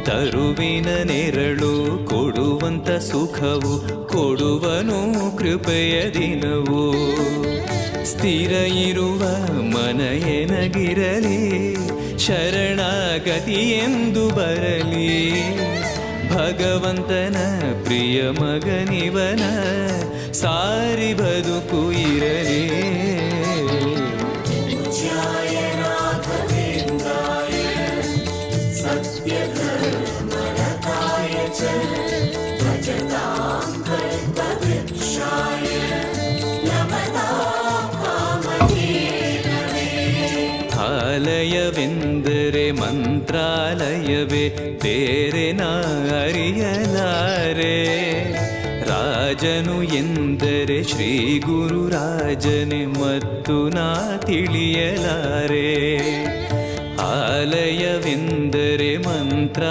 ತರುವಿನ ನೆರಳು ಕೊಡುವಂತ ಸುಖವು ಕೊಡುವನು ಕೃಪೆಯ ದಿನವು. ಸ್ಥಿರ ಇರುವ ಮನ ಎನಗಿರಲಿ, ಶರಣಾಗತಿ ಎಂದು ಬರಲಿ. ಭಗವಂತನ ಪ್ರಿಯ ಮಗನಿವನ, ಸಾರಿ ಬದುಕು ಇರಲಿ. ಆಲಯವೆಂದರೆ ಮಂತ್ರಾಲಯವೇ, ಬೇರೆ ನಾ ಅರಿಯಲಾರೆ. ರಾಜನು ಎಂದರೆ ಶ್ರೀ ಗುರುರಾಜನೇ, ಮತ್ತು ನಾ ತಿಳಿಯಲಾರೆ. ಆಲಯವೆಂದರೆ ಮಂತ್ರ